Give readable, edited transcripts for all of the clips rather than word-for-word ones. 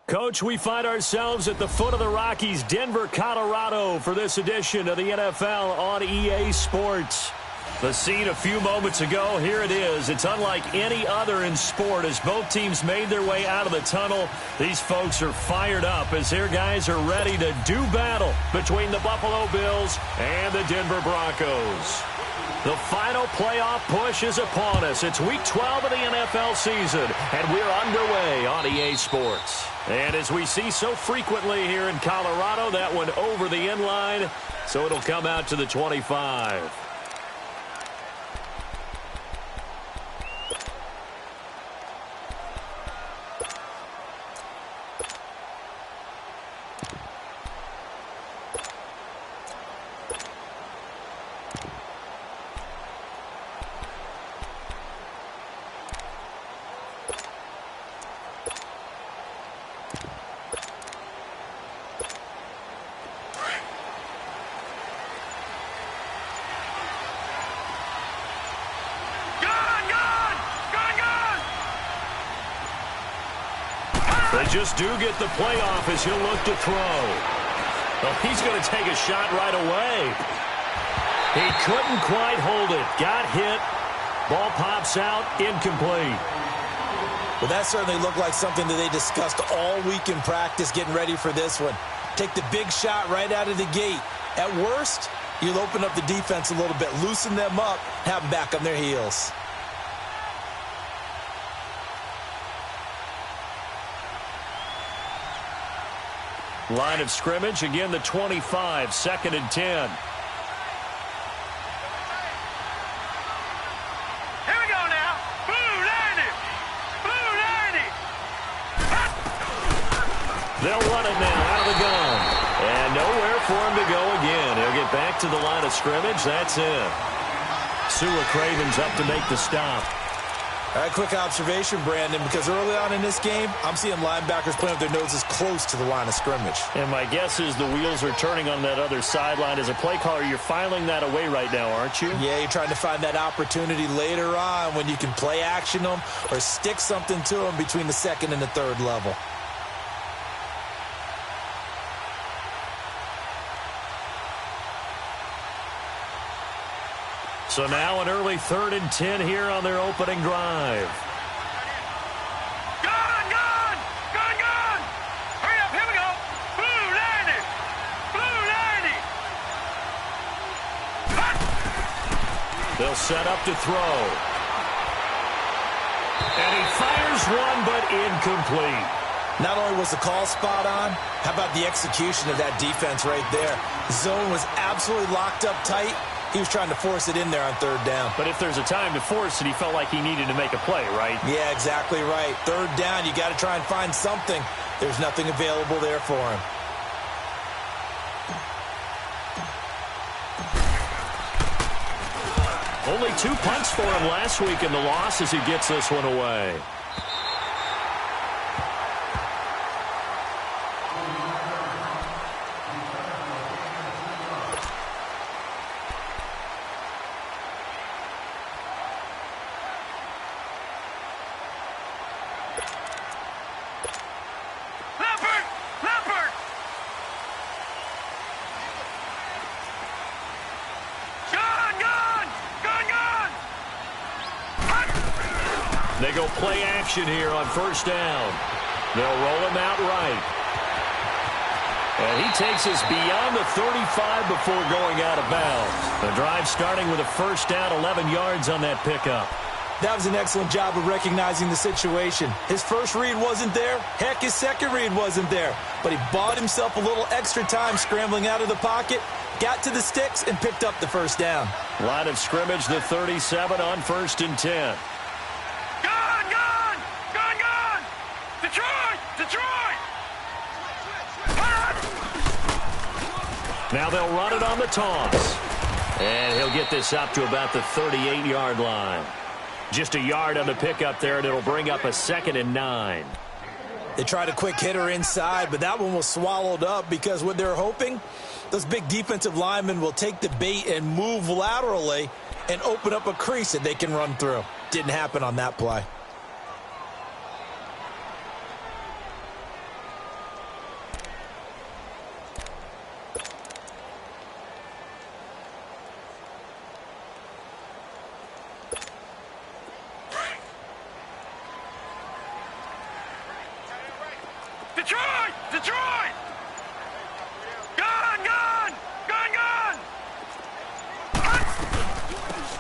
Coach, we find ourselves at the foot of the Rockies, Denver, Colorado, for this edition of the NFL on EA Sports. The scene a few moments ago, here it is. It's unlike any other in sport as both teams made their way out of the tunnel. These folks are fired up as their guys are ready to do battle between the Buffalo Bills and the Denver Broncos. The final playoff push is upon us. It's Week 12 of the NFL season, and we're underway on EA Sports. And as we see so frequently here in Colorado, that one over the end line, so it'll come out to the 25. They just do get the playoff as he'll look to throw. Well, he's going to take a shot right away. He couldn't quite hold it. Got hit. Ball pops out. Incomplete. Well, that certainly looked like something that they discussed all week in practice getting ready for this one. Take the big shot right out of the gate. At worst, you'll open up the defense a little bit, loosen them up, have them back on their heels. Line of scrimmage, again the 25, 2nd and 10. Here we go now. Blue 90. Blue 90. They'll run it now out of the gun. And nowhere for him to go again. He'll get back to the line of scrimmage. That's it. Sua Craven's up to make the stop. All right, quick observation, Brandon, because early on in this game, I'm seeing linebackers playing with their noses close to the line of scrimmage. And my guess is the wheels are turning on that other sideline. As a play caller, you're filing that away right now, aren't you? Yeah, you're trying to find that opportunity later on when you can play action them or stick something to them between the 2nd and the 3rd level. So now an early 3rd and 10 here on their opening drive. Gun! Hurry up, here we go. Blue 90. Blue 90. They'll set up to throw. And he fires one, but incomplete. Not only was the call spot on, how about the execution of that defense right there? Zone was absolutely locked up tight. He was trying to force it in there on third down. But if there's a time to force it, he felt like he needed to make a play, right? Yeah, exactly right. Third down, you got to try and find something. There's nothing available there for him. Only 2 punts for him last week in the loss as he gets this one away. They go play action here on first down. They'll roll him out right. And he takes us beyond the 35 before going out of bounds. The drive starting with a first down, 11 yards on that pickup. That was an excellent job of recognizing the situation. His first read wasn't there. Heck, his second read wasn't there. But he bought himself a little extra time scrambling out of the pocket, got to the sticks, and picked up the first down. Line of scrimmage, the 37 on 1st and 10. Now they'll run it on the toss. And he'll get this up to about the 38-yard line. Just a yard on the pickup there, and it'll bring up a 2nd and 9. They tried a quick hitter inside, but that one was swallowed up because what they're hoping, those big defensive linemen will take the bait and move laterally and open up a crease that they can run through. Didn't happen on that play. Detroit! Gun!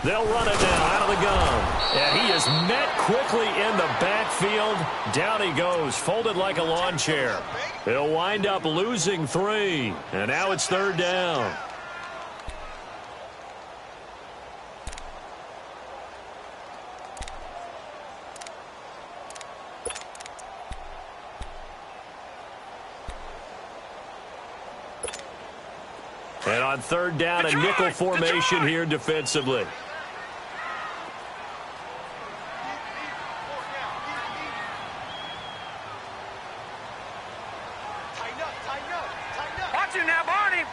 They'll run it now out of the gun. And he is met quickly in the backfield. Down he goes, folded like a lawn chair. He'll wind up losing 3. And now it's third down. And on third down, a nickel formation here defensively. Watch him now, Barney!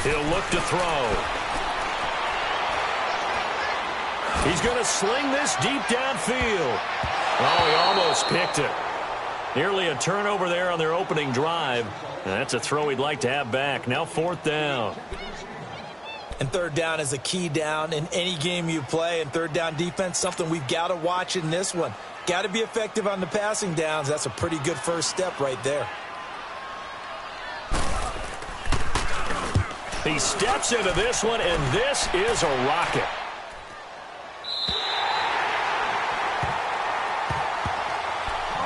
He'll look to throw. He's going to sling this deep downfield. Oh, he almost picked it. Nearly a turnover there on their opening drive. And that's a throw he'd like to have back. Now fourth down. And third down is a key down in any game you play. And third down defense, something we've got to watch in this one. Got to be effective on the passing downs. That's a pretty good first step right there. He steps into this one, and this is a rocket.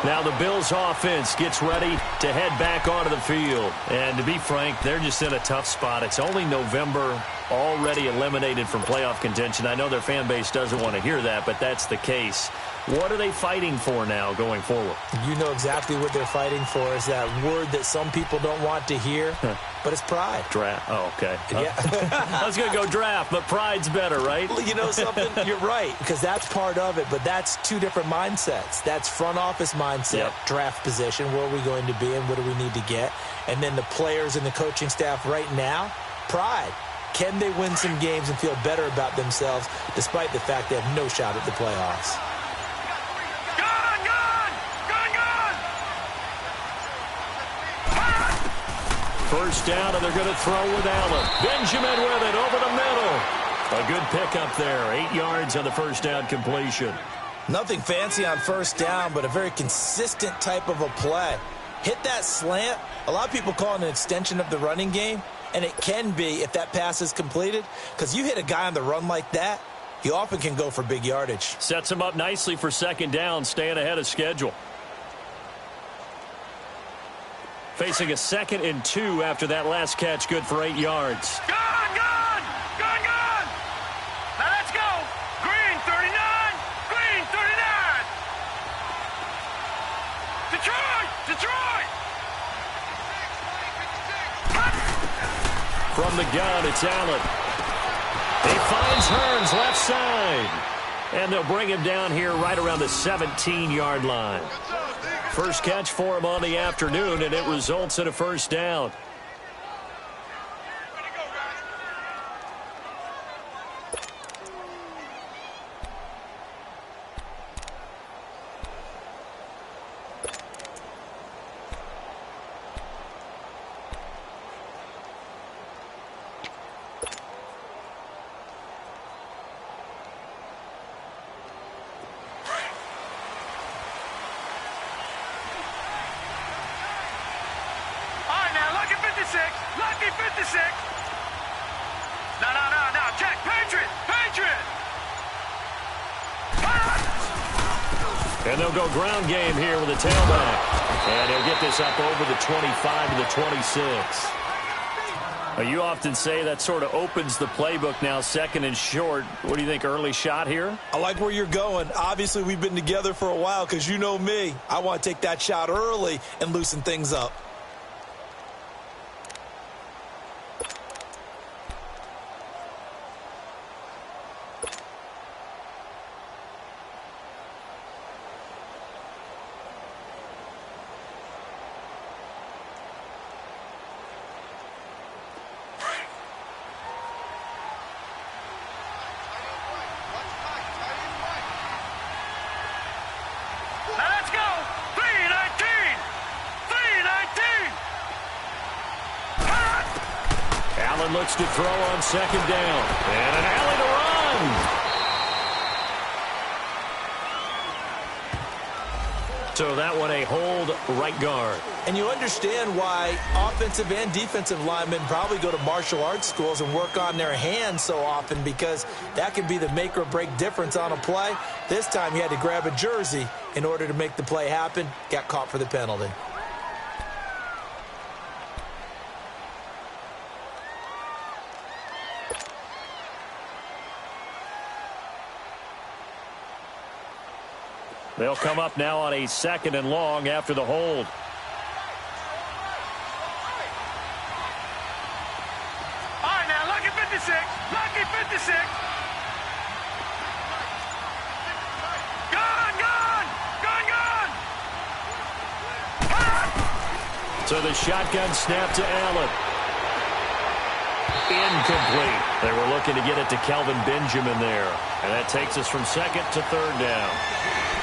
Now the Bills offense gets ready to head back onto the field. And to be frank, they're just in a tough spot. It's only November, already eliminated from playoff contention. I know their fan base doesn't want to hear that, but that's the case. What are they fighting for now going forward? You know exactly what they're fighting for. Is that word that some people don't want to hear, but it's pride. Draft. Oh, okay. Yeah. I was going to go draft, but pride's better, right? Well, you know something? You're right, because that's part of it, but that's two different mindsets. That's front office mindset, draft position, where are we going to be and what do we need to get? And then the players and the coaching staff right now, pride. Can they win some games and feel better about themselves despite the fact they have no shot at the playoffs? First down, and they're going to throw with Allen. Benjamin with it over the middle. A good pickup there. 8 yards on the first down completion. Nothing fancy on first down, but a very consistent type of a play. Hit that slant. A lot of people call it an extension of the running game, and it can be if that pass is completed, because you hit a guy on the run like that, he often can go for big yardage. Sets him up nicely for second down, staying ahead of schedule. Facing a 2nd and 2 after that last catch, good for 8 yards. Gone! Now let's go! Green 39! Green 39! Detroit! From the gun, it's Allen. He finds Hearns left side. And they'll bring him down here right around the 17-yard line. First catch for him on the afternoon, and it results in a first down. Lucky 56. No. Check. Patriot. And they'll go ground game here with a tailback. And he'll get this up over the 25 to the 26. You often say that sort of opens the playbook now, 2nd and short. What do you think, early shot here? I like where you're going. Obviously, we've been together for a while because you know me. I want to take that shot early and loosen things up. Looks to throw on 2nd down. And an alley to run. So that one a hold right guard. And you understand why offensive and defensive linemen probably go to martial arts schools and work on their hands so often, because that can be the make or break difference on a play. This time he had to grab a jersey in order to make the play happen. Got caught for the penalty. They'll come up now on a 2nd and long after the hold. All right, now, lucky 56. Gone! So the shotgun snap to Allen. Incomplete. They were looking to get it to Kelvin Benjamin there. And that takes us from 2nd to 3rd down.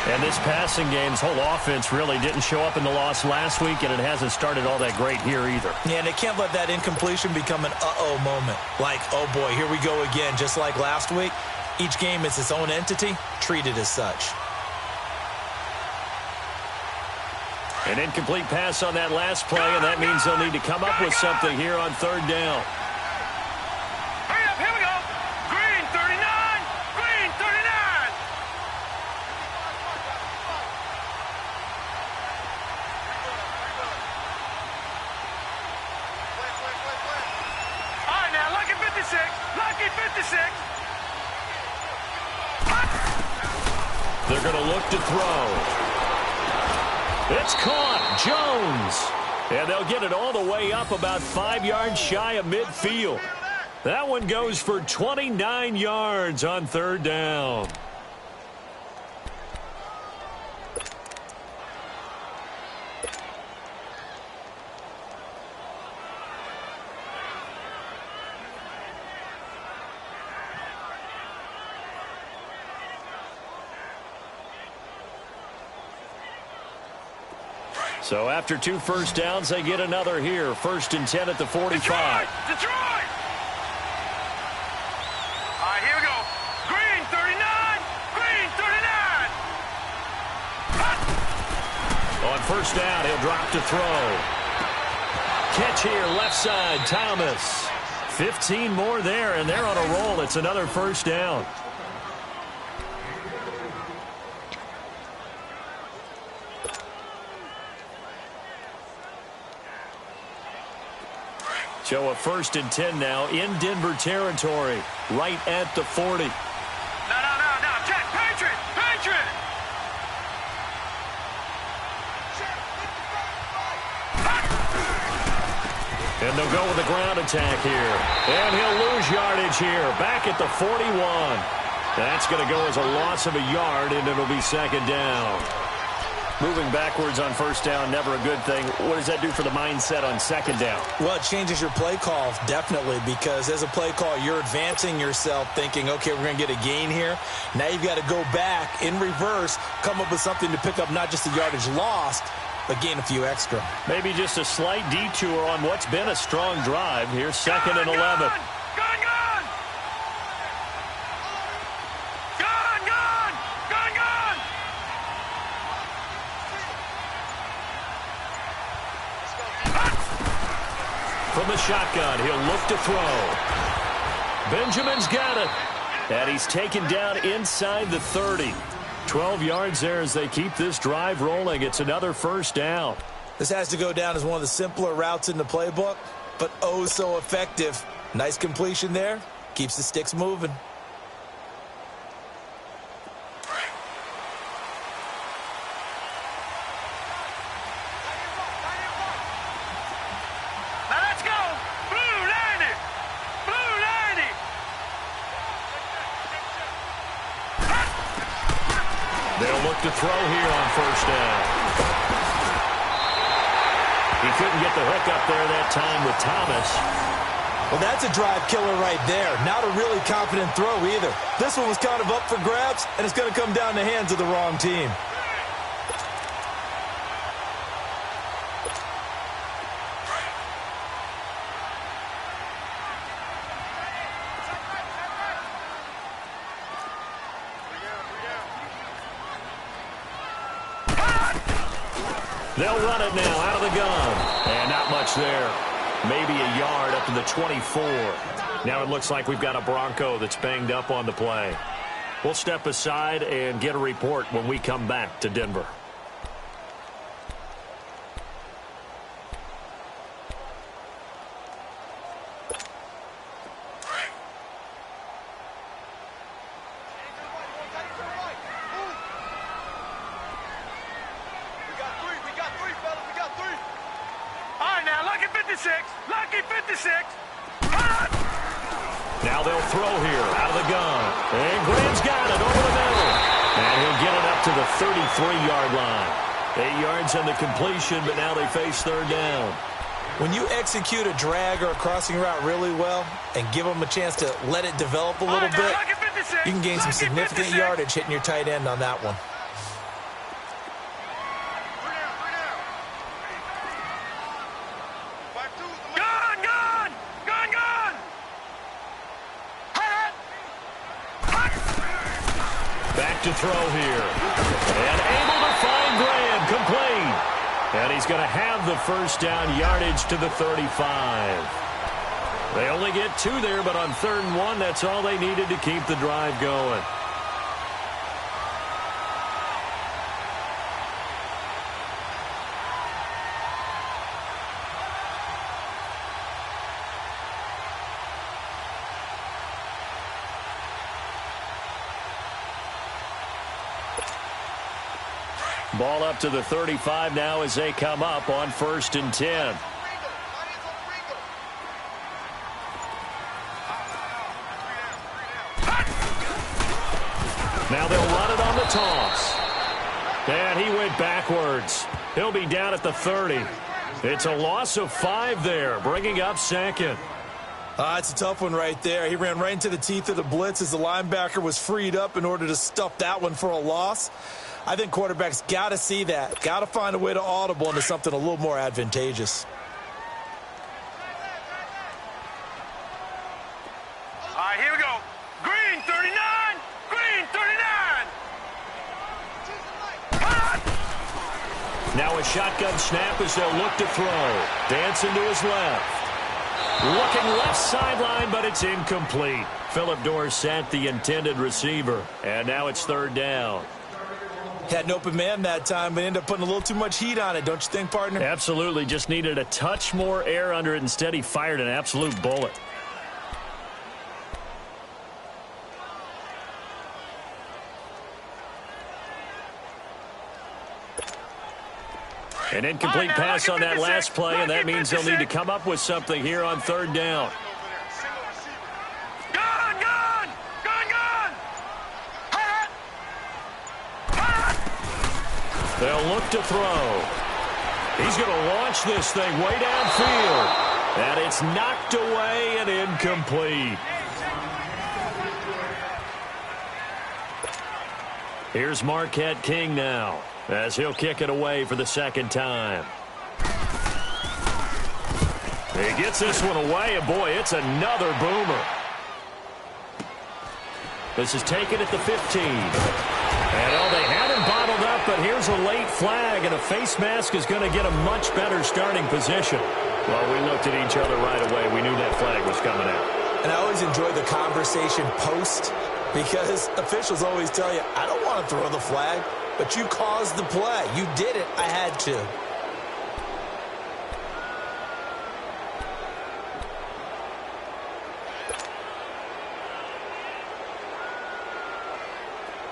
And this passing game's whole offense really didn't show up in the loss last week, and it hasn't started all that great here either. Yeah, and they can't let that incompletion become an uh-oh moment. Like, oh boy, here we go again, just like last week. Each game is its own entity, treated as such. An incomplete pass on that last play, and that means they'll need to come up with something here on 3rd down. Hurry up, here we go. Green 39. Lucky 56. They're going to look to throw. It's caught. Jones. And they'll get it all the way up about 5 yards shy of midfield. That one goes for 29 yards on 3rd down. So after 2 first downs, they get another here. 1st and 10 at the 45. Detroit! All right, here we go. Green 39. On 1st down, he'll drop to throw. Catch here, left side, Thomas. 15 more there, and they're on a roll. It's another 1st down. So a 1st and 10 now in Denver territory, right at the 40. No. Check. Patriot. And they'll go with the ground attack here. And he'll lose yardage here, back at the 41. That's going to go as a loss of a yard, and it'll be 2nd down. Moving backwards on 1st down, never a good thing. What does that do for the mindset on 2nd down? Well, it changes your play call, definitely, because as a play call, you're advancing yourself thinking, okay, we're going to get a gain here. Now you've got to go back in reverse, come up with something to pick up not just the yardage lost, but gain a few extra. Maybe just a slight detour on what's been a strong drive. Here's 2nd and 11. From the shotgun, he'll look to throw. Benjamin's got it. And he's taken down inside the 30. 12 yards there as they keep this drive rolling. It's another 1st down. This has to go down as one of the simpler routes in the playbook, but oh so effective. Nice completion there. Keeps the sticks moving. They'll look to throw here on 1st down. He couldn't get the hook up there that time with Thomas. Well, that's a drive killer right there. Not a really confident throw either. This one was kind of up for grabs, and it's going to come down the hands of the wrong team. They'll run it now out of the gun. And not much there. Maybe a yard up to the 24. Now it looks like we've got a Bronco that's banged up on the play. We'll step aside and get a report when we come back to Denver. Lucky 56. Now they'll throw here out of the gun. And Graham's got it over the middle. And he'll get it up to the 33-yard line. 8 yards on the completion, but now they face 3rd down. When you execute a drag or a crossing route really well and give them a chance to let it develop a little bit, you can gain some significant yardage hitting your tight end on that one. To throw here. And able to find Graham, complete. And he's going to have the 1st down, yardage to the 35. They only get 2 there, but on 3rd and 1, that's all they needed to keep the drive going. Ball up to the 35 now as they come up on 1st and 10. Now they'll run it on the toss. And he went backwards. He'll be down at the 30. It's a loss of 5 there, bringing up 2nd. It's a tough one right there. He ran right into the teeth of the blitz as the linebacker was freed up in order to stuff that one for a loss. I think quarterbacks got to see that. Got to find a way to audible into something a little more advantageous. All right, here we go. Green 39. Green 39. Now a shotgun snap as they'll look to throw. Dancing to his left. Looking left sideline, but it's incomplete. Philip Dorsett, the intended receiver. And now it's 3rd down. Had an open man that time, but ended up putting a little too much heat on it, don't you think, partner? Absolutely. Just needed a touch more air under it. Instead, he fired an absolute bullet. An incomplete pass on that last play, and that means they'll need to come up with something here on third down. They'll look to throw. He's going to launch this thing way downfield. And it's knocked away and incomplete. Here's Marquette King now, as he'll kick it away for the second time. He gets this one away, and boy, it's another boomer. This is taken at the 15. And they had him bottled up, but here's a late flag, and a face mask is going to get a much better starting position. Well, we looked at each other right away. We knew that flag was coming out. And I always enjoy the conversation post, because officials always tell you, I don't want to throw the flag, but you caused the play. You did it. I had to.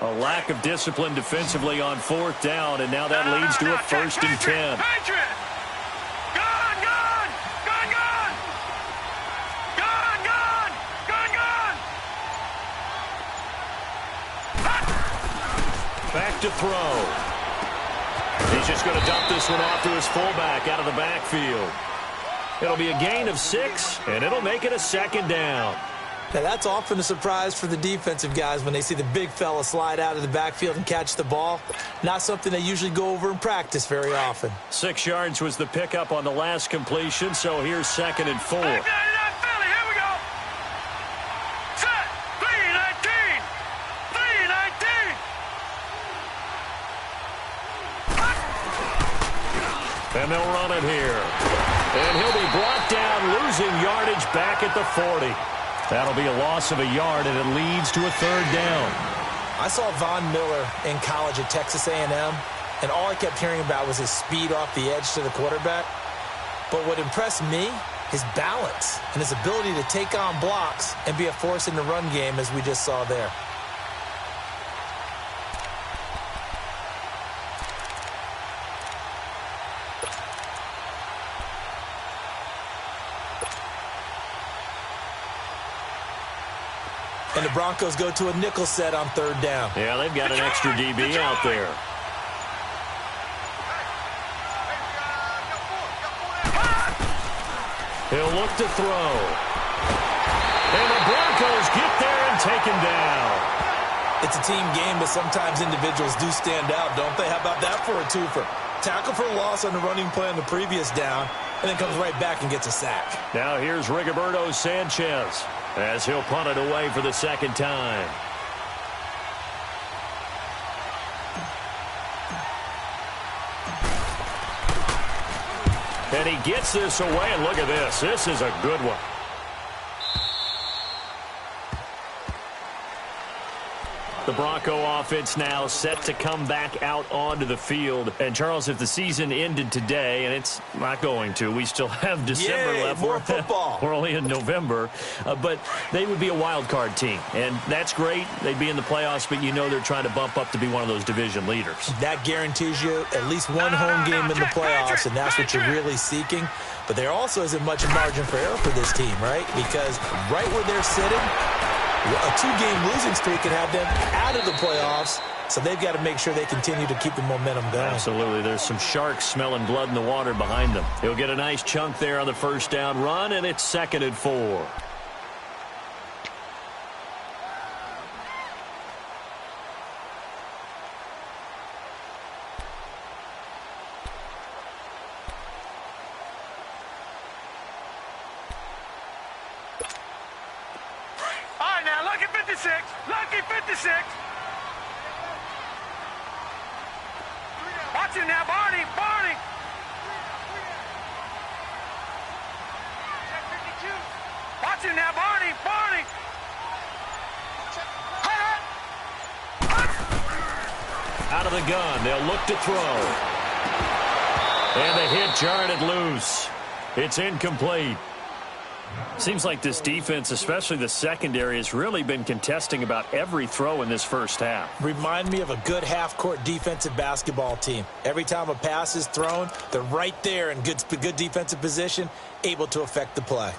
A lack of discipline defensively on fourth down, and now that leads to a 1st and 10. Back to throw. He's just going to dump this one off to his fullback out of the backfield. It'll be a gain of 6, and it'll make it a 2nd down. Now, that's often a surprise for the defensive guys when they see the big fella slide out of the backfield and catch the ball. Not something they usually go over in practice very often. 6 yards was the pickup on the last completion, so here's 2nd and 4. Here we go. Set. 3-19. 3-19. And they'll run it here. And he'll be brought down, losing yardage back at the 40. That'll be a loss of a yard, and it leads to a 3rd down. I saw Von Miller in college at Texas A&M, and all I kept hearing about was his speed off the edge to the quarterback. But what impressed me, his balance and his ability to take on blocks and be a force in the run game, as we just saw there. And the Broncos go to a nickel set on 3rd down. Yeah, they've got an extra DB out there. He'll look to throw. And the Broncos get there and take him down. It's a team game, but sometimes individuals do stand out, don't they? How about that for a twofer? Tackle for loss on the running play on the previous down, and then comes right back and gets a sack. Now here's Rigoberto Sanchez, as he'll punt it away for the 2nd time. And he gets this away, and look at this. This is a good one. The Bronco offense now set to come back out onto the field. And, Charles, if the season ended today, and it's not going to, we still have December left. More football. We're only in November. But they would be a wild card team. And that's great. They'd be in the playoffs, but you know they're trying to bump up to be one of those division leaders. That guarantees you at least one home game in the playoffs, and that's what you're really seeking. But there also isn't much margin for error for this team, right? Because right where they're sitting, a 2-game losing streak can have them out of the playoffs, so they've got to make sure they continue to keep the momentum going. Absolutely. There's some sharks smelling blood in the water behind them. He'll get a nice chunk there on the 1st down run, and it's 2nd and 4. Lucky 56. Watch it now, Barney. Watch it now, Barney. Out of of the gun. They'll look to throw. And the hit jarred it loose. It's incomplete. Seems like this defense, especially the secondary, has really been contesting about every throw in this first half. Remind me of a good half-court defensive basketball team. Every time a pass is thrown, they're right there in good defensive position, able to affect the play.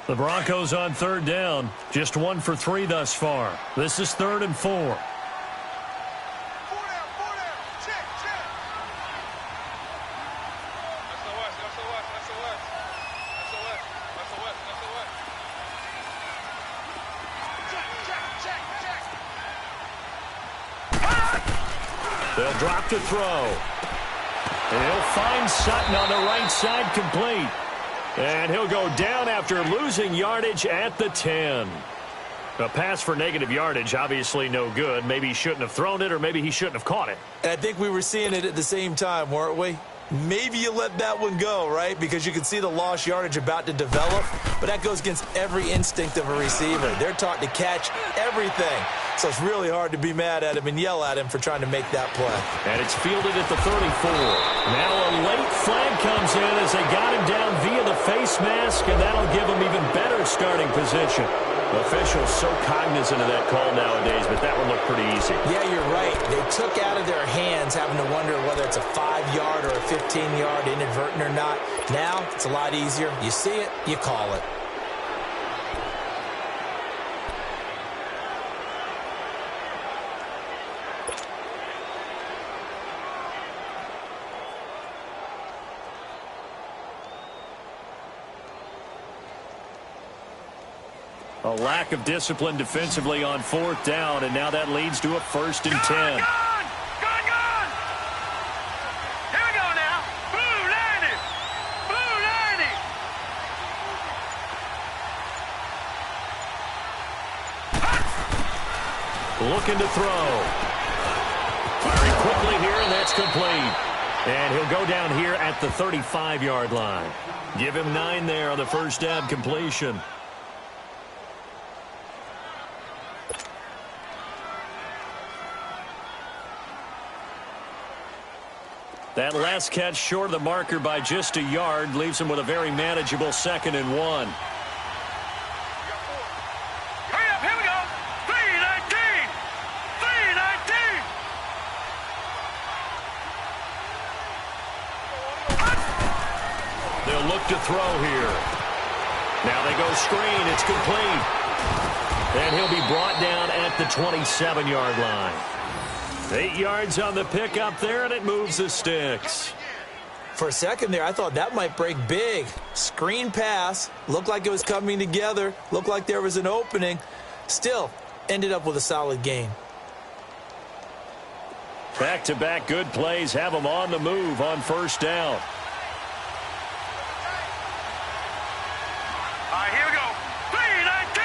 The Broncos on third down. Just 1 for 3 thus far. This is 3rd and 4. They'll drop to throw. And he'll find Sutton on the right side, complete. And he'll go down after losing yardage at the 10. A pass for negative yardage, obviously no good. Maybe he shouldn't have thrown it, or maybe he shouldn't have caught it. And I think we were seeing it at the same time, weren't we? Maybe you let that one go, right? Because you can see the lost yardage about to develop. But that goes against every instinct of a receiver. They're taught to catch everything. So it's really hard to be mad at him and yell at him for trying to make that play. And it's fielded at the 34. Now a late flag comes in as they got him down via the face mask, and that'll give him even better starting position. Officials so cognizant of that call nowadays, but that one looked pretty easy. Yeah, you're right. They took out of their hands having to wonder whether it's a 5-yard or a 15-yard inadvertent or not. Now it's a lot easier. You see it, you call it. A lack of discipline defensively on 4th down, and now that leads to a 1st and 10. Gone! Here we go now. Blue 90! Blue 90! Looking to throw. Firing quickly here, and that's complete. And he'll go down here at the 35-yard line. Give him 9 there on the first down completion. That last catch short of the marker by just a yard leaves him with a very manageable 2nd and 1. Hurry up, here we go. 319! 319! They'll look to throw here. Now they go screen. It's complete. And he'll be brought down at the 27-yard line. 8 yards on the pickup there, and it moves the sticks. For a second there, I thought that might break big. Screen pass. Looked like it was coming together. Looked like there was an opening. Still, ended up with a solid gain. Back-to-back good plays have them on the move on 1st down. All right, here we go. 319!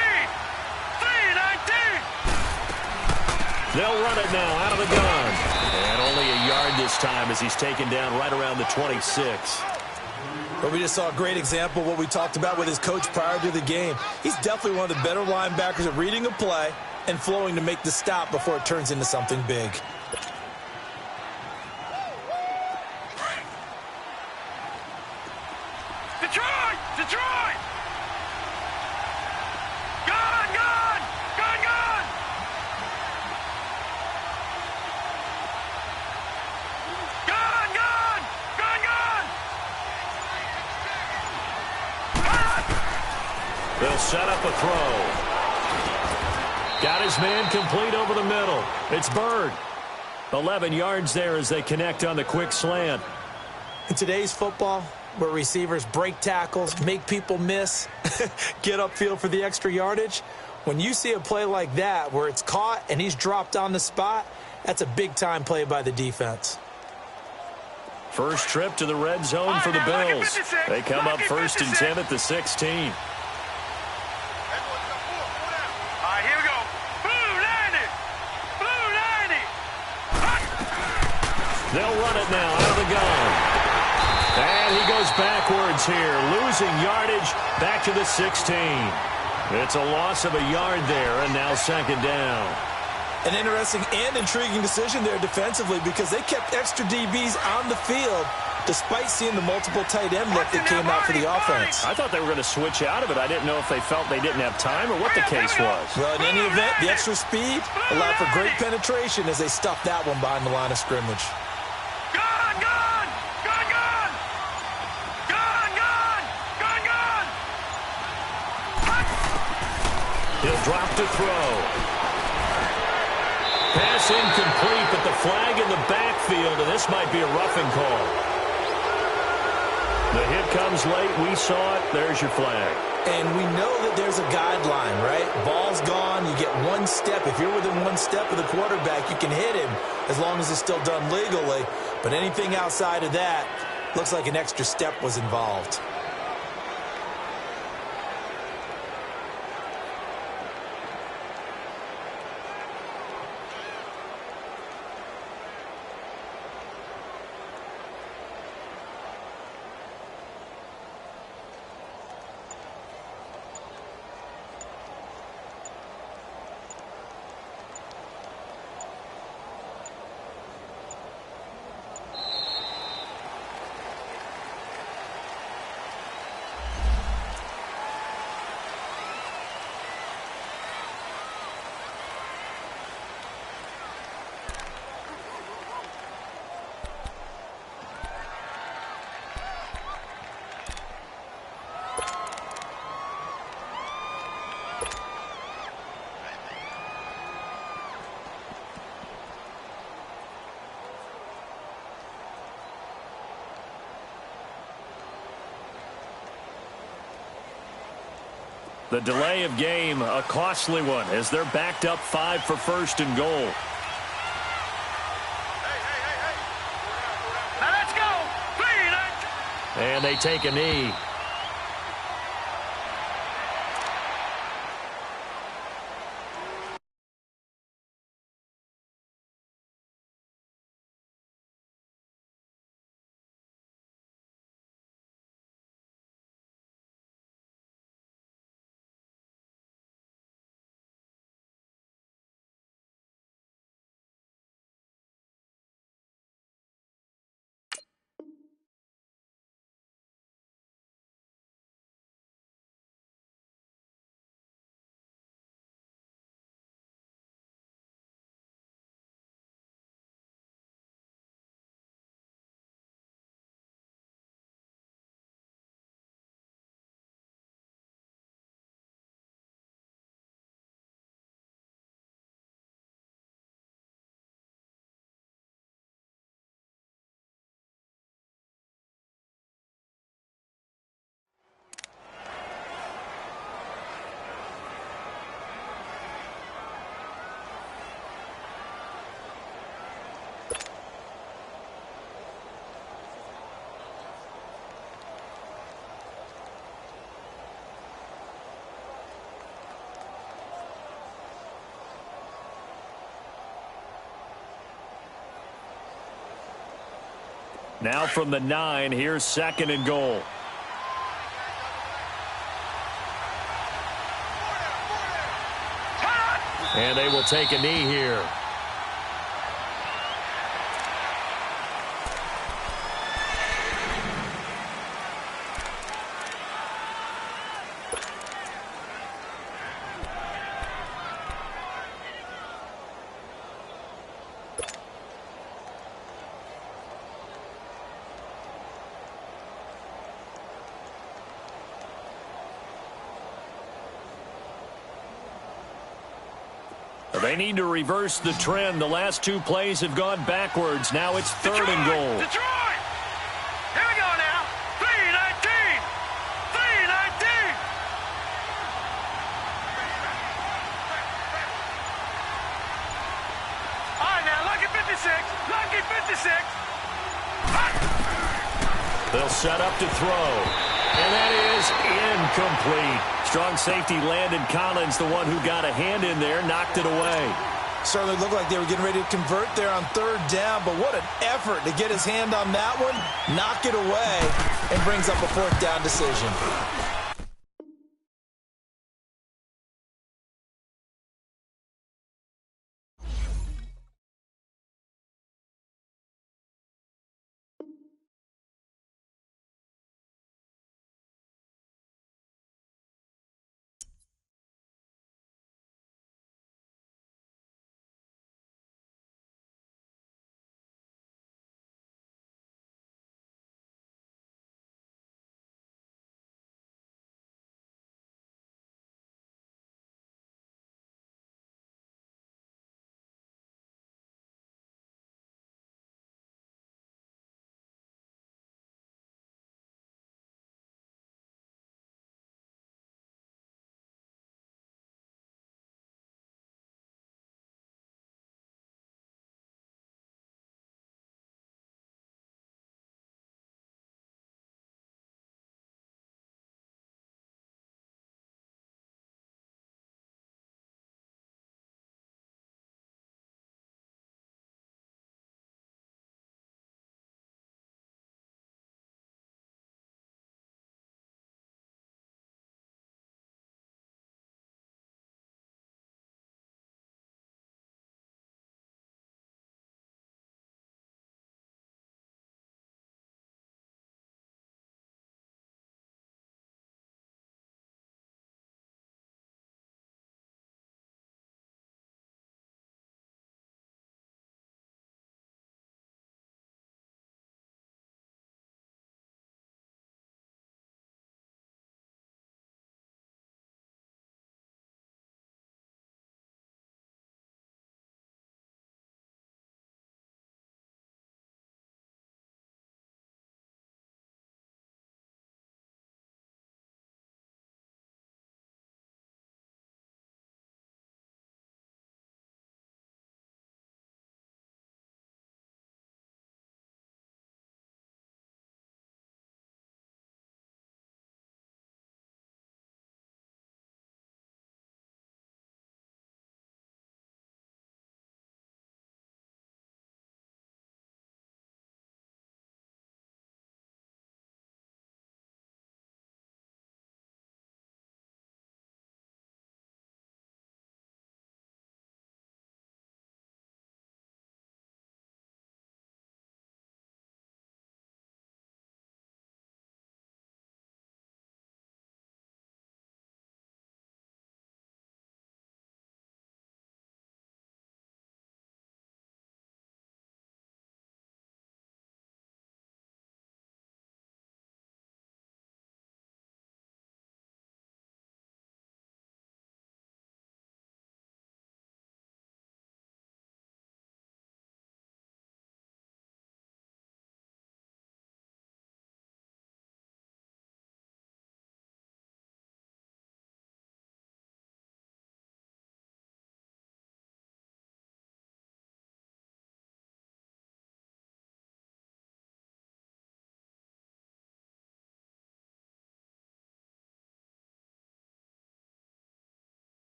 319! They'll run it now out of the gun. And only a yard this time as he's taken down right around the 26. But we just saw a great example of what we talked about with his coach prior to the game. He's definitely one of the better linebackers at reading a play and flowing to make the stop before it turns into something big. Detroit! Detroit! Gone! Gone! Gone! Gone! Gone! Gone! Gone! Gone! They'll set up a throw. Got his man complete over the middle. It's Bird. 11 yards there as they connect on the quick slant. In today's football, where receivers break tackles, make people miss, get upfield for the extra yardage, when you see a play like that where it's caught and he's dropped on the spot, that's a big-time play by the defense. First trip to the red zone for the Bills. They come up 1st and 10 at the 16. They'll run it now out of the gun. And he goes backwards here, losing yardage back to the 16. It's a loss of a yard there, and now 2nd down. An interesting and intriguing decision there defensively because they kept extra DBs on the field despite seeing the multiple tight end look that came out for the offense. I thought they were going to switch out of it. I didn't know if they felt they didn't have time or what the case was. Well, in any event, the extra speed allowed for great penetration as they stuffed that one behind the line of scrimmage. Gun, gun! Gun, gun! Gun, gun! Gun, gun! He'll drop to throw. Pass incomplete, but the flag in the backfield, and this might be a roughing call. The hit comes late. We saw it. There's your flag. And we know that there's a guideline, right? Ball's gone. You get one step. If you're within one step of the quarterback, you can hit him as long as it's still done legally. But anything outside of that looks like an extra step was involved. The delay of game, a costly one, as they're backed up 5 for first and goal. Now let's go! Clean it! And they take a knee. Now from the 9, here's second and goal. And they will take a knee here. They need to reverse the trend. The last 2 plays have gone backwards. Now it's third and goal. Detroit! Here we go now. 3-19. 3-19. All right, now, lucky 56. Lucky 56. They'll set up to throw. And that is incomplete. Strong safety Landon Collins, the one who got a hand in there, knocked it away. Certainly looked like they were getting ready to convert there on third down, but what an effort to get his hand on that one, knock it away, and brings up a fourth down decision.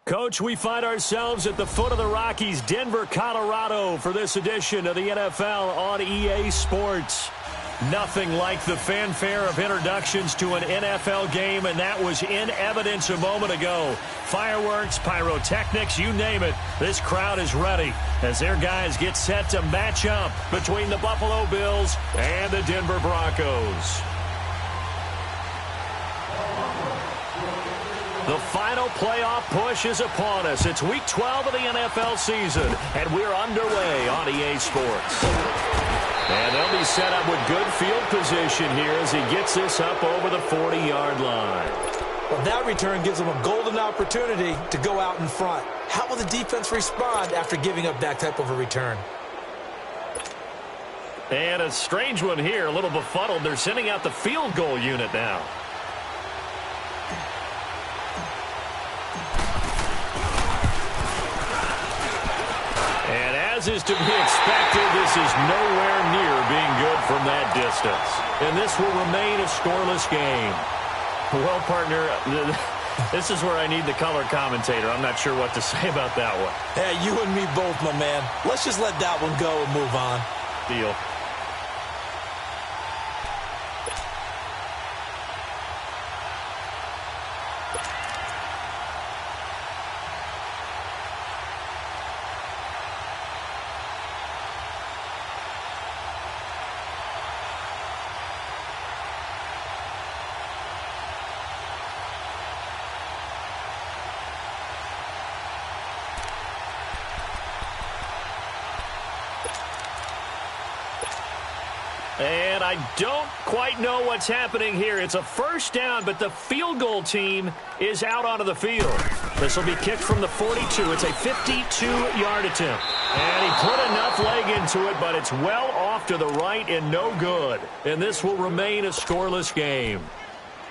Coach, we find ourselves at the foot of the Rockies, Denver, Colorado, for this edition of the NFL on EA Sports. Nothing like the fanfare of introductions to an NFL game, and that was in evidence a moment ago. Fireworks, pyrotechnics, you name it. This crowd is ready as their guys get set to match up between the Buffalo Bills and the Denver Broncos. The final playoff push is upon us. It's Week 12 of the NFL season, and we're underway on EA Sports. And they'll be set up with good field position here as he gets this up over the 40-yard line. Well, that return gives them a golden opportunity to go out in front. How will the defense respond after giving up that type of a return? And a strange one here, a little befuddled. They're sending out the field goal unit now. And as is to be expected, this is nowhere near being good from that distance. And this will remain a scoreless game. Well, partner, this is where I need the color commentator. I'm not sure what to say about that one. Hey, you and me both, my man. Let's just let that one go and move on. Deal. And I don't quite know what's happening here. It's a first down, but the field goal team is out onto the field. This will be kicked from the 42. It's a 52-yard attempt. And he put enough leg into it, but it's well off to the right and no good. And this will remain a scoreless game.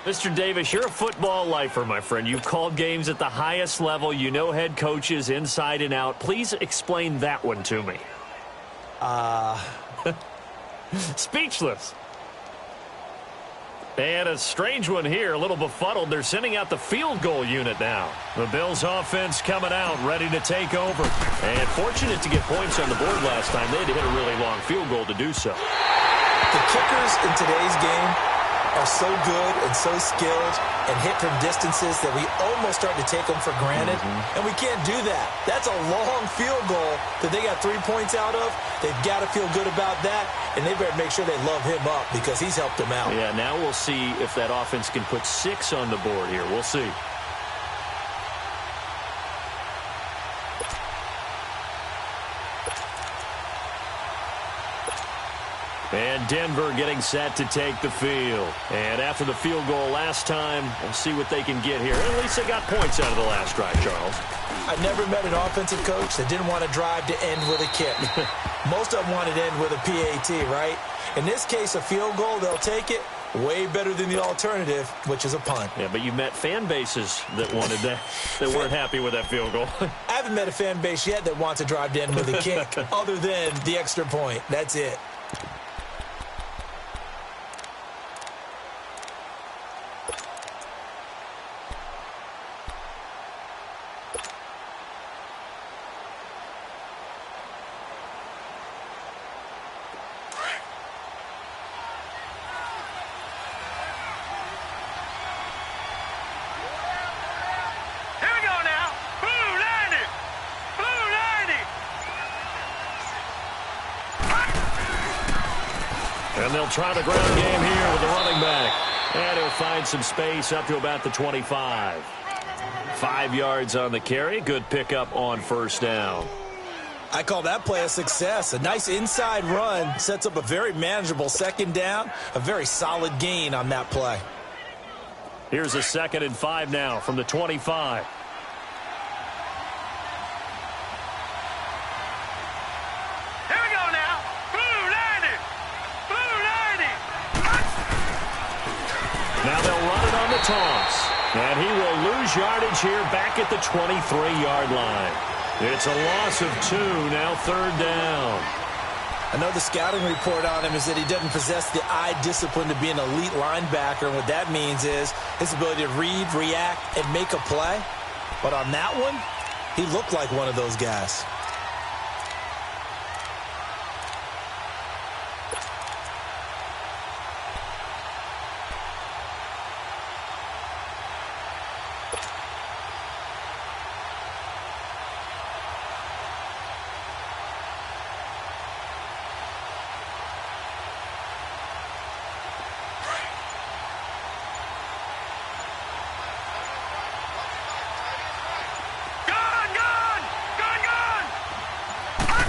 Mr. Davis, you're a football lifer, my friend. You've called games at the highest level. You know head coaches inside and out. Please explain that one to me. Speechless. And a strange one here, a little befuddled. They're sending out the field goal unit now. The Bills offense coming out, ready to take over. And fortunate to get points on the board last time. They had to hit a really long field goal to do so. The kickers in today's game are so good and so skilled and hit from distances that we almost start to take them for granted. And we can't do that. That's a long field goal that they got 3 points out of. They've got to feel good about that, and they better make sure they love him up because he's helped them out. Yeah, now we'll see if that offense can put 6 on the board here. We'll see. And Denver getting set to take the field. And after the field goal last time, we'll see what they can get here. At least they got points out of the last drive, Charles. I never met an offensive coach that didn't want to drive to end with a kick. Most of them wanted to end with a PAT, right? In this case, a field goal, they'll take it. Way better than the alternative, which is a punt. Yeah, but you met fan bases that wanted that, that weren't happy with that field goal. I haven't met a fan base yet that wants to drive to end with a kick other than the extra point. That's it. And they'll try the ground game here with the running back. And he'll find some space up to about the 25. 5 yards on the carry. Good pickup on first down. I call that play a success. A nice inside run sets up a very manageable second down. A very solid gain on that play. Here's a 2nd and 5 now from the 25. Now they'll run it on the toss. And he will lose yardage here back at the 23-yard line. It's a loss of 2, now 3rd down. I know the scouting report on him is that he doesn't possess the eye discipline to be an elite linebacker. And what that means is his ability to read, react, and make a play. But on that one, he looked like one of those guys.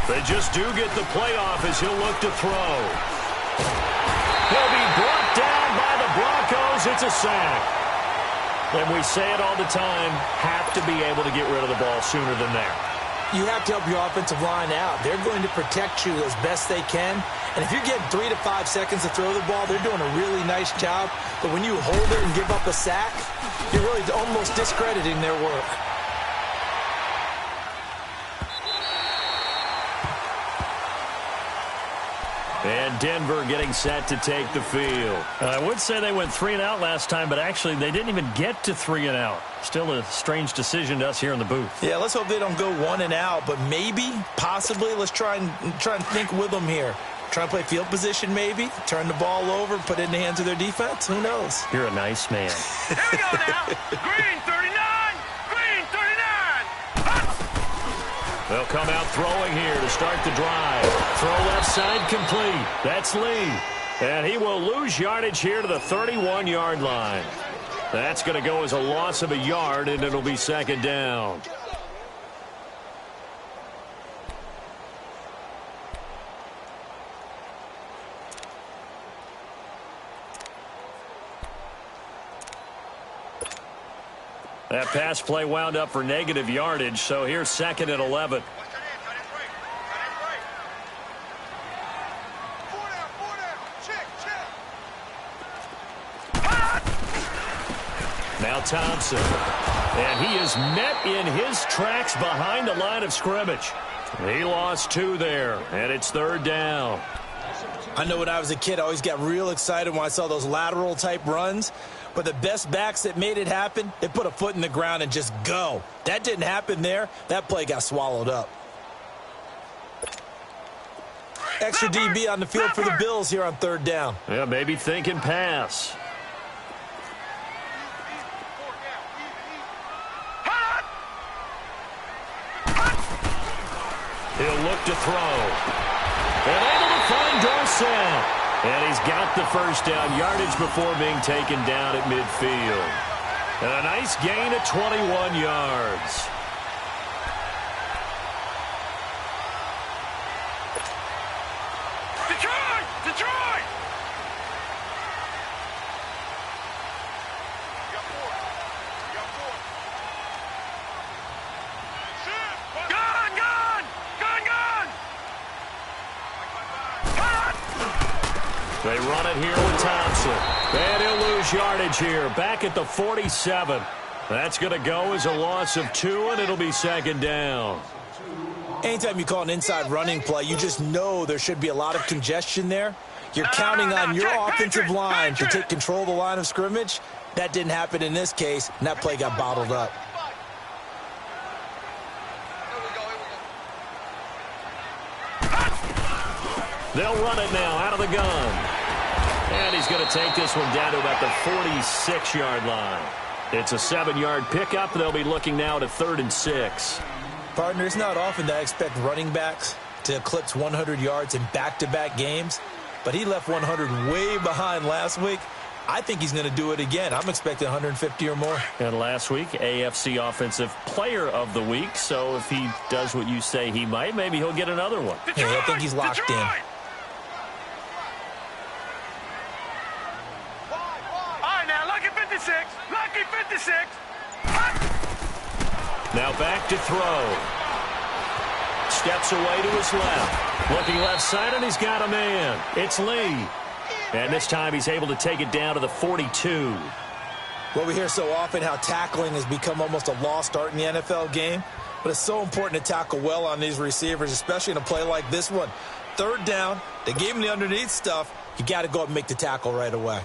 They just do get the playoff as he'll look to throw. He'll be brought down by the Broncos. It's a sack. And we say it all the time, have to be able to get rid of the ball sooner than that. You have to help your offensive line out. They're going to protect you as best they can. And if you're getting 3 to 5 seconds to throw the ball, they're doing a really nice job. But when you hold it and give up a sack, you're really almost discrediting their work. And Denver getting set to take the field. I would say they went 3 and out last time, but actually they didn't even get to 3 and out. Still a strange decision to us here in the booth. Yeah, let's hope they don't go 1 and out, but maybe, possibly, let's try and think with them here. Try and play field position maybe, turn the ball over, put it in the hands of their defense. Who knows? You're a nice man. Here we go now. Green 39. Green 39. They'll come out throwing here to start the drive. Throw left side complete. That's Lee. And he will lose yardage here to the 31-yard line. That's going to go as a loss of a yard, and it'll be second down. That pass play wound up for negative yardage, so here's second and 11. Now Thompson. And he is met in his tracks behind the line of scrimmage. He lost 2 there, and it's third down. I know when I was a kid, I always got real excited when I saw those lateral-type runs. But the best backs that made it happen, they put a foot in the ground and just go. That didn't happen there. That play got swallowed up. Extra DB on the field for the Bills here on third down. Yeah, maybe thinking pass. He'll look to throw. And able to find Dorsett. And he's got the first down yardage before being taken down at midfield. And a nice gain of 21 yards. Detroit! Detroit! Gun! Gun! Gun! Gun! They run it here with Thompson. And he'll lose yardage here. Back at the 47. That's going to go as a loss of 2, and it'll be second down. Anytime you call an inside running play, you just know there should be a lot of congestion there. You're counting on your offensive line to take control of the line of scrimmage. That didn't happen in this case, and that play got bottled up. They'll run it now out of the gun. And he's going to take this one down to about the 46-yard line. It's a 7-yard pickup. They'll be looking now to 3rd and 6. Partner, it's not often that I expect running backs to eclipse 100 yards in back-to-back games, but he left 100 way behind last week. I think he's going to do it again. I'm expecting 150 or more. And last week, AFC Offensive Player of the Week. So if he does what you say he might, maybe he'll get another one. Yeah, I think he's locked in. Lucky 56. Lucky 56. Now back to throw. Steps away to his left. Looking left side, and he's got a man. It's Lee. And this time he's able to take it down to the 42. Well, we hear so often how tackling has become almost a lost art in the NFL game. But it's so important to tackle well on these receivers, especially in a play like this one. Third down, they gave him the underneath stuff. You got to go up and make the tackle right away.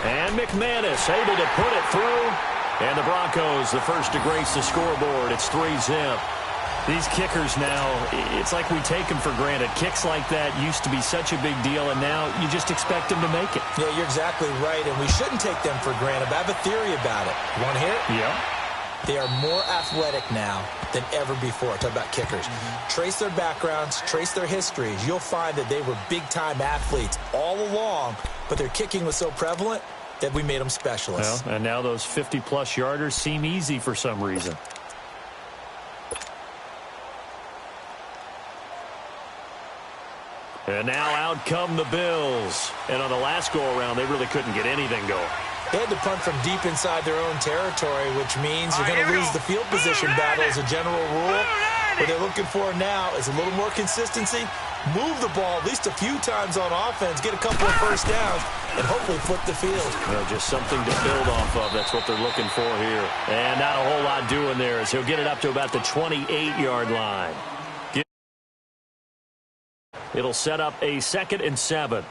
And McManus able to put it through. And the Broncos, the first to grace the scoreboard. It's 3-zip. These kickers now, it's like we take them for granted. Kicks like that used to be such a big deal, and now you just expect them to make it. Yeah, you're exactly right, and we shouldn't take them for granted. But I have a theory about it. You want to hear it? Yeah. They are more athletic now than ever before. Talk about kickers. Trace their backgrounds, trace their histories. You'll find that they were big-time athletes all along, but their kicking was so prevalent, that we made them specialists. Well, and now those 50-plus yarders seem easy for some reason. And now out come the Bills. And on the last go-around, they really couldn't get anything going. They had to punt from deep inside their own territory, which means you're going to lose the field position battle as a general rule. What they're looking for now is a little more consistency, move the ball at least a few times on offense, get a couple of first downs, and hopefully flip the field. Well, just something to build off of. That's what they're looking for here. And not a whole lot doing there as he'll get it up to about the 28-yard line. It'll set up a 2nd and 7.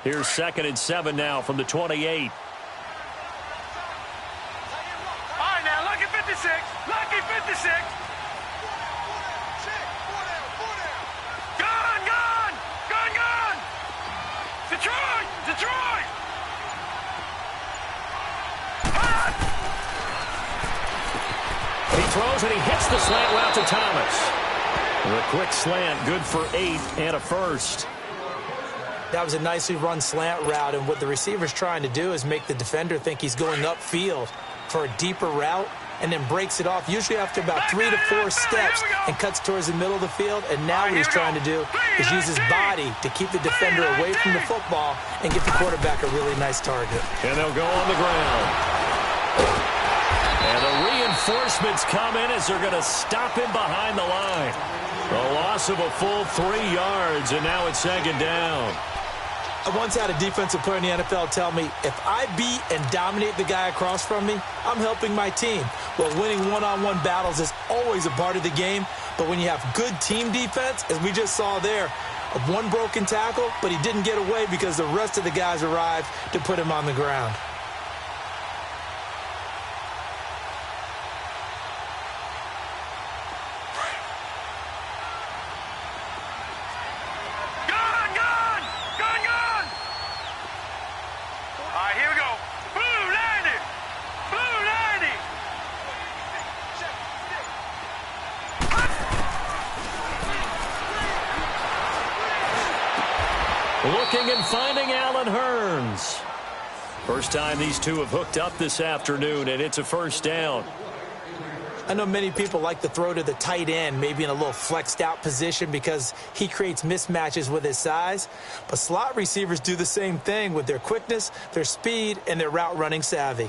Here's 2nd and 7 now from the 28. All right, now, lucky 56. Lucky 56. Gone, gone. Gone, gone. Detroit. Detroit. He throws and he hits the slant route to Thomas. The quick slant, good for 8 and a first. That was a nicely run slant route, and what the receiver's trying to do is make the defender think he's going upfield for a deeper route and then breaks it off, usually after about 3 to 4 steps, and cuts towards the middle of the field. And now what he's trying to do is use his body to keep the defender away from the football and get the quarterback a really nice target. And they'll go on the ground. And the reinforcements come in as they're going to stop him behind the line. A loss of a full 3 yards, and now it's 2nd down. I once had a defensive player in the NFL tell me, if I beat and dominate the guy across from me, I'm helping my team. Well, winning one-on-one battles is always a part of the game, but when you have good team defense, as we just saw there, one broken tackle, but he didn't get away because the rest of the guys arrived to put him on the ground. Looking and finding Allen Hurns. First time these two have hooked up this afternoon, and it's a first down. I know many people like to throw to the tight end, maybe in a little flexed out position because he creates mismatches with his size. But slot receivers do the same thing with their quickness, their speed, and their route running savvy.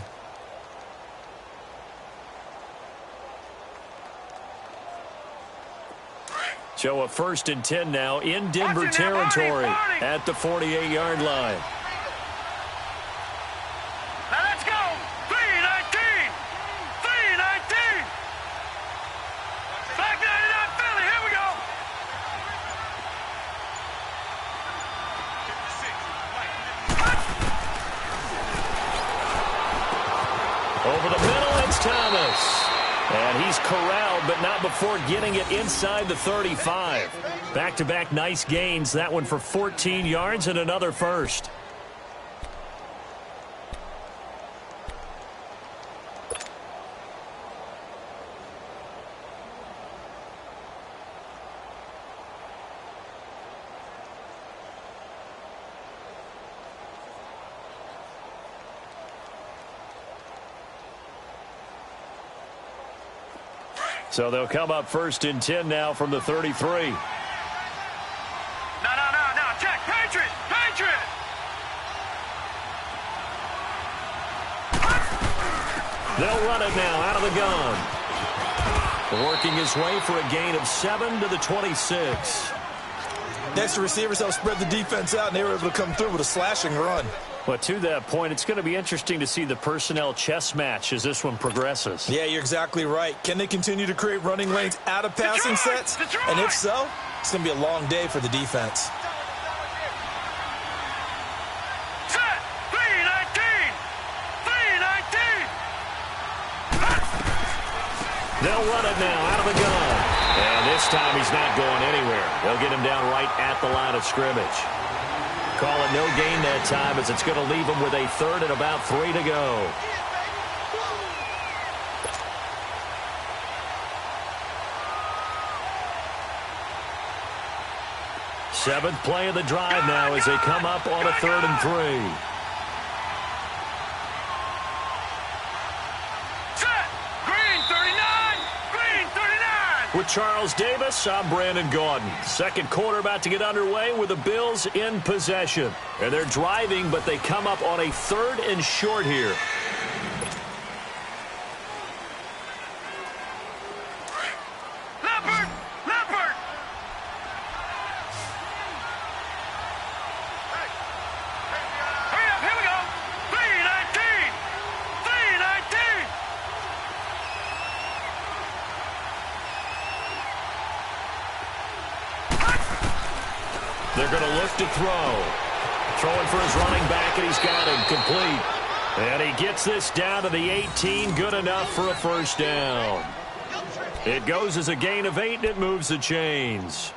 So a 1st and 10 now in Denver territory at the 48-yard line. Now let's go. 3-19. 3-19. Back 99 Philly. Here we go. Over the middle, it's Thomas. And he's corralled, but not before getting it inside the 35. Back-to-back nice gains. That one for 14 yards and another first. So they'll come up 1st and 10 now from the 33. No. Check. Patriot. They'll run it now out of the gun. Working his way for a gain of 7 to the 26. Next, the receivers helped spread the defense out, and they were able to come through with a slashing run. But to that point, it's going to be interesting to see the personnel chess match as this one progresses. Yeah, you're exactly right. Can they continue to create running lanes out of passing sets? And if so, it's going to be a long day for the defense. Set. 3-19. 3-19. They'll run it now out of the gun. And this time he's not going anywhere. They'll get him down right at the line of scrimmage. call it no gain that time as it's going to leave them with a third and about 3 to go. Seventh play of the drive now as they come up on a 3rd and 3. Set. Green 39. Green 39. With Charles Davis, I'm Brandon Gaudin. Second quarter about to get underway with the Bills in possession. And they're driving, but they come up on a 3rd and short here. Leopard. Leopard. Hurry up. Here we go. 319. 319. They're going to look to throw. Throwing for his running back, and he's got him complete. And he gets this down to the 18, good enough for a first down. It goes as a gain of 8, and it moves the chains.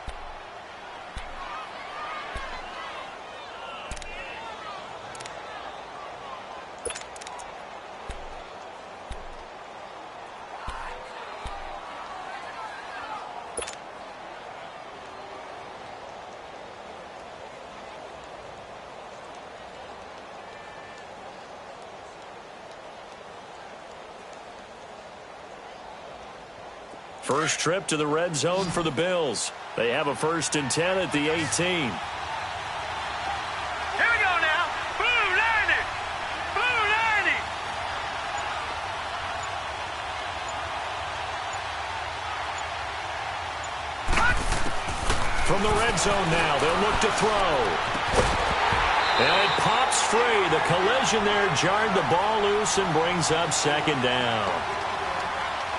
First trip to the red zone for the Bills. They have a 1st and 10 at the 18. Here we go now. Blue 90. Blue 90. From the red zone now, they'll look to throw. And it pops free. The collision there jarred the ball loose and brings up 2nd down.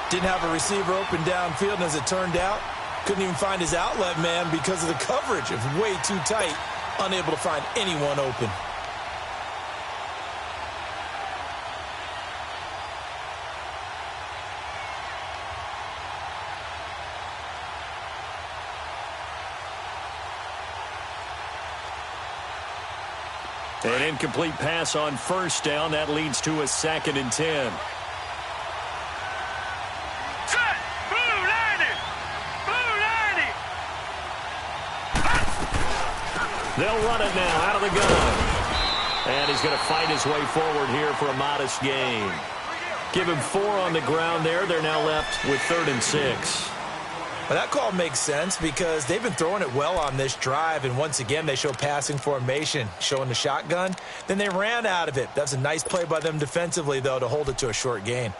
Didn't have a receiver open downfield, and as it turned out, couldn't even find his outlet man because of the coverage. It was way too tight, unable to find anyone open. An incomplete pass on 1st down. That leads to a 2nd and 10. Set. Blue 90. Blue 90. They'll run it now out of the gun. And he's going to fight his way forward here for a modest gain. Give him 4 on the ground there. They're now left with 3rd and 6. Well, that call makes sense because they've been throwing it well on this drive, and once again they show passing formation, showing the shotgun. Then they ran out of it. That's a nice play by them defensively, though, to hold it to a short gain.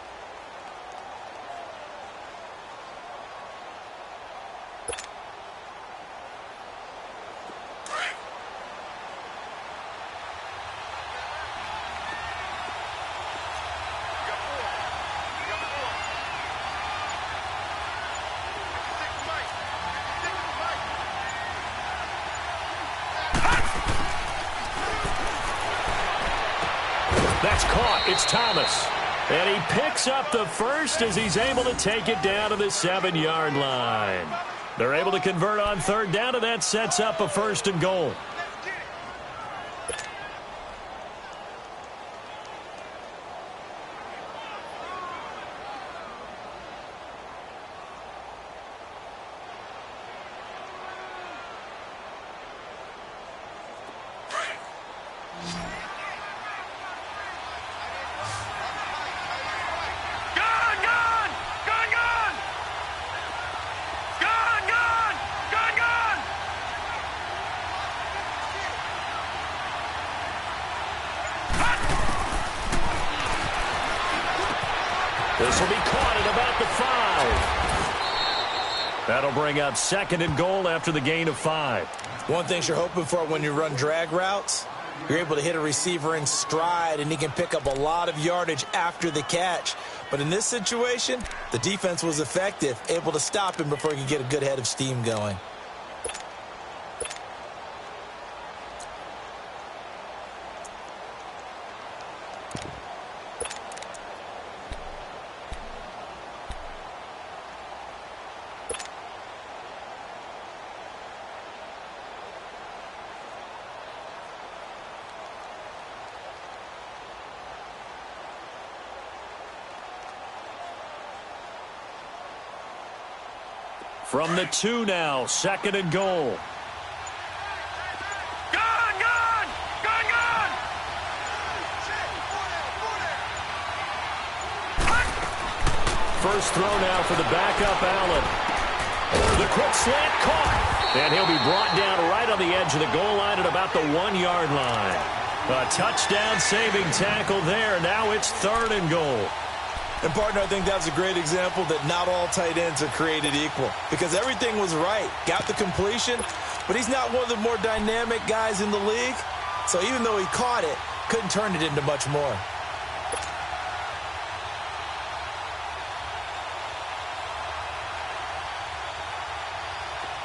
That's caught. It's Thomas. And he picks up the first as he's able to take it down to the 7-yard line. They're able to convert on 3rd down, and that sets up a 1st and goal. This will be caught at about the 5. That'll bring up 2nd and goal after the gain of 5. One thing you're hoping for when you run drag routes, you're able to hit a receiver in stride, and he can pick up a lot of yardage after the catch. But in this situation, the defense was effective, able to stop him before he could get a good head of steam going. From the 2 now, 2nd and goal. Gone, gone, gone, gone. First throw now for the backup Allen. The quick slant caught. And he'll be brought down right on the edge of the goal line at about the 1-yard line. A touchdown-saving tackle there. Now it's 3rd and goal. And, partner, I think that's a great example that not all tight ends are created equal because everything was right. Got the completion, but he's not one of the more dynamic guys in the league. So even though he caught it, couldn't turn it into much more.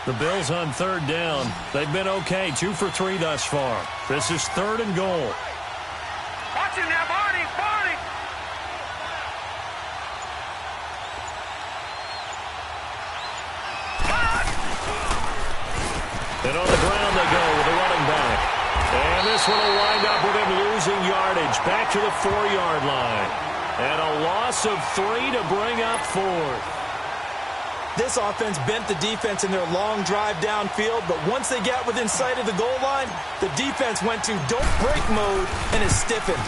The Bills on 3rd down. They've been okay, 2 for 3 thus far. This is 3rd and goal. Watch it now, Barney, Barney. And on the ground they go with the running back. And this one will wind up with him losing yardage back to the 4-yard line. And a loss of 3 to bring up 4th. This offense bent the defense in their long drive downfield, but once they got within sight of the goal line, the defense went to don't break mode and is stiffened.